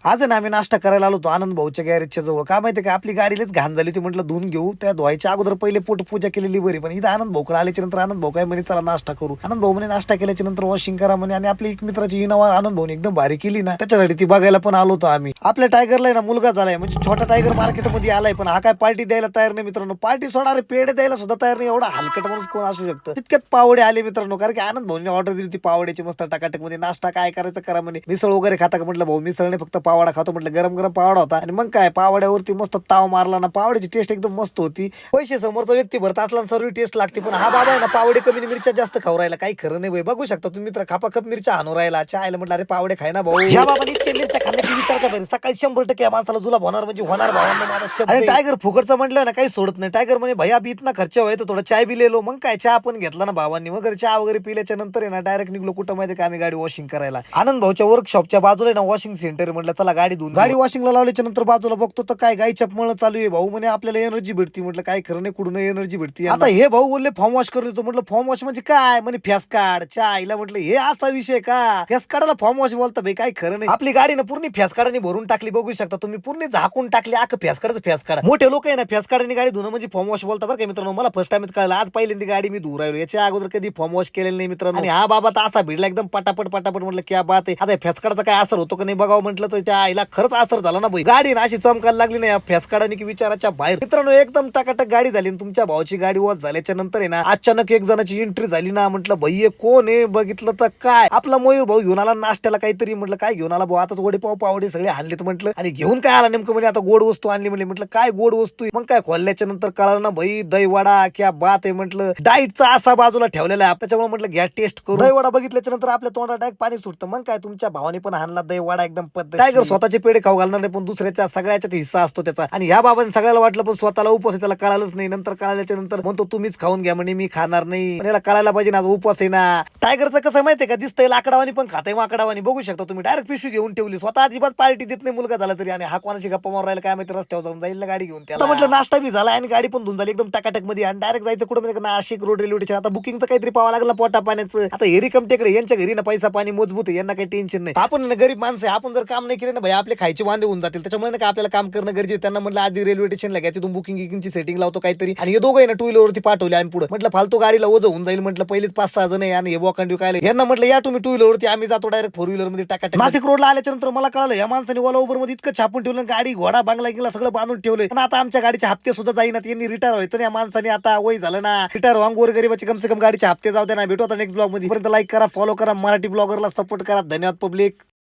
आज आहे ना आम्ही नाश्ता करायला आलो होतो आनंद भाऊच्या गॅरेजच्या जवळ. का माहिती का आपली गाडीलाच घाण झाली होती, म्हटलं धुवून घेऊ. त्या धुवायच्या अगोदर पहिले पोट पूजा केलेली बरी. पण इथं आनंद भाऊकडे आल्याच्या नंतर आनंद भाऊ काय म्हणे चला नाश्ता करू. आनंद भाऊ म्हणे नाश्ता केल्याच्या नंतर वॉशिंग करा म्हणे. आणि आपली एक मित्राची इनोवा आनंद भाऊने एकदम भारी केली ना, त्याच्यासाठी ती बघायला पण आलो होतो आम्ही. आपल्या टायगरला ना मुलगा झालाय, म्हणजे छोटा टायगर मार्केटमध्ये आलाय, पण हा काय पार्टी द्यायला तयार नाही मित्रांनो. पार्टी सोडा रे, पेढे द्यायला सुद्धा तयार नाही. एवढा हलकट माणूस कोण असू शकतं. तितक्यात पावडे आले मित्रांनो, कारण की आनंद भाऊने ऑर्डर दिली होती पावड्याची मस्त टकाटक मध्ये. नाश्ता काय करायचं करा म्हणे. मिसळ वगैरे खाता का म्हटलं भाऊ मिसळ नाही, फक्त पावडा खातो म्हटलं. गरम गरम पावडा होता आणि मग काय पावड्यावरती मस्त ताव मारला ना. पावड्याची टेस्ट एकदम मस्त होती. पैसे समोरचा व्यक्ती भरत असला सर्व टेस्ट लागते, पण हा बाबा आहे ना पावडे कमी आणि मिरच्या जास्त खाऊ राहिला. काही खरं नाही बाई. बघू शकता तुम्ही मित्र, खापाखप मिरच्या आणू राहिला. चायला म्हटलं अरे पावडे खाय ना भाऊ. ह्या बाबाने इतक्या मिरच्या खाल्ल्या की विचारच्या बाहेर. सकाळी 100% या माणसाला जुलाब होणार म्हणजे होणार भावांना माझा शब्द. आणि टायगर फुकटचं म्हटलं ना काही सोडत नाही. टायगर म्हणे भैया अभी इतना खर्चा व्हाय तर थोडा चाय बी लेलो. मग काय चहा पण घेतला ना भावांनी वगैरे. चहा वगैरे पिल्याच्या नंतर आहे ना डायरेक्ट निघलो कुठं माहिती का आम्ही गाडी वॉशिंग करायला. आनंद भाऊच्या वर्कशॉपच्या बाजूला आहे ना वॉशिंग सेंटर. म्हटलं चला गाडी धुवून. गाडी वॉशिंगला लावल्याच्या नंतर बाजूला बघतो तर काय गायच्या मळ चालू आहे. भाऊ म्हणे आपल्याला एनर्जी भेटती. म्हटलं काय खरं नाही, कुठून एनर्जी भेटती. आता हे भाऊ बोलले फॉर्म वॉश करून देतो. म्हटलं फॉर्म वॉश म्हणजे काय म्हणे फॅस काढ चायला. म्हटलं हे असा विषय का, फॅस काढायला फॉर्म वॉश बोलता भाई, काय खरं नाही. आपली गाडी ना पूर्ण फॅस काढाने भरून टाकली. बघू शकता तुम्ही, पूर्ण झाकून टाकली. आख फॅस काढायचं फॅस काढा. मोठे लोक आहे ना फॅस काढाने गाडी धुणं म्हणजे फॉर्म वॉश बोलता बरं का मित्रांनो. मला फर्स्ट टाइमच कळलं. आज पहिल्यांदा गाडी मी धुवून राहिलो. याच्या अगोदर कधी फॉर्म वॉश केलेलं नाही मित्रांनो. आणि हा बाबा तर असा भिडला एकदम पटापट पटापट. म्हटलं क्या बात आहे. आता फॅस काढाचा काय असर होतो का नाही बघावं म्हटलं, तर त्या आईला खरंच असर झाला ना भाई. गाडी ना अशी चमकायला लागली ना फॅस काढाने की विचाराच्या बाहेर. मित्रांनो एकदम टकाटक गाडी झाली. तुमच्या भावाची गाडी वॉश झाल्याच्या नंतर आहे ना अचानक एक जणाची एंट्री झाली ना. म्हटलं भैये कोण आहे, बघितलं तर काय आपला मयूर भाऊ घेऊन आला नाश्त्याला काहीतरी. म्हटलं काय घेऊन आला भाऊ, आताच वडेपाव पावडे सगळे आणलेत म्हटलं. आणि घेऊन काय आला नेमकं म्हणजे आता गोड वस्तू आणली म्हणले. म्हटलं काय गोड वस्तू. मग काय खोलल्याच्या नंतर कळालं ना भाई दही वडा क्या बात आहे. म्हटलं डाईटचा असा बाजूला ठेवलेला आहे, त्याच्यामुळे म्हटलं घ्या टेस्ट करू. दही वडा बघितल्याच्या नंतर आपल्या तोंडात डायरेक्ट पाणी सुटतं. मग काय तुमच्या भावाने पण आणला दही वडा एकदम पद्धत. टायगर स्वतःचे पेढे खाऊ घालणार नाही, पण दुसऱ्याच्या सगळ्याच्यात हिस्सा असतो त्याचा. आणि ह्या बाबांनी सगळ्याला वाटलं, पण स्वतःला उपवास आहे त्याला कळालंच नाही. नंतर कळाल्याच्या नंतर म्हणतो तुम्हीच खाऊन घ्या म्हणे, मी खाणार नाही. पण याला कळायला पाहिजे ना आज उपवास आहे ना. टायगरचं कसं माहितीये का, दिसतंय लाकडावानी पण खातंय माकडावानी. बघू शकता तुम्ही, डायरेक्ट पिशवी घेऊन ठेवली. स्वतः अजिबात पार्टी देत नाही मुलगा झाला तरी. आणि हा कोणाची गप्पा मारून राहिला काय माहिती, रस्त्यावर जाऊन जाईल ना गाडी घेऊन. त्याला म्हटलं नाश्ता बी झाला आणि गाडी पण धुवून झाली एकदम टकाटक मध्ये. आणि डायरेक्ट जायचं कुठं म्हणजे नाशिक रोड रेल्वे स्टेशन. आता बुकिंगचं काहीतरी पाहावं लागलं पोटा पाण्याचं. आता हे रिकम टेकडे यांच्या घरी ना पैसा पाणी मजबूत आहे, यांना काही टेन्शन नाही. आपण ना गरीब माणसं आहे, आपण जर काम नाही केलं ना भाई आपले खायचे वांदे होऊन जातील. त्याच्यामुळे ना आपल्याला काम करणं गरजेचं. त्यांना म्हटलं आधी रेल्वे स्टेशनला घ्या, तिथून बुकिंगची सेटिंग लावतो काहीतरी. आणि हे दोघं ना टू व्हीलर वरती पाठवले आम्ही पुढे. म्हटलं फालतू गाडीला ओझं होऊन जाईल. म्हटलं पहिलेच 5-6 जण आहे आणि हे बोकांडी काय यांना म्हटलं या तुम्ही टू व्हीलर वरती, आम्ही जातो डायरेक्ट 4 व्हीलर मध्ये टाका. नाशिक रोडला आल्याच्या नंतर मला कळलं या माणसाने ओला उबर मध्ये इतकं छापून ठेवलं, गाडी घोडा बांगला गेला सगळं बांधून ठेवलंय. पण आता आमच्या गाडीचे हप्ते सुद्धा जाईना. यांनी रिटायर व्हायचं या माणसाने, आता वय झालं ना. रिटायर व्हांग गोरगरीबाचे कम से कम गाडीचे हप्ते जाऊ दे ना. भेटू आता नेक्स्ट ब्लॉग मध्ये. पर्यंत लाईक करा, फॉलो करा, मराठी ब्लॉगरला सपोर्ट करा. धन्यवाद पब्लिक.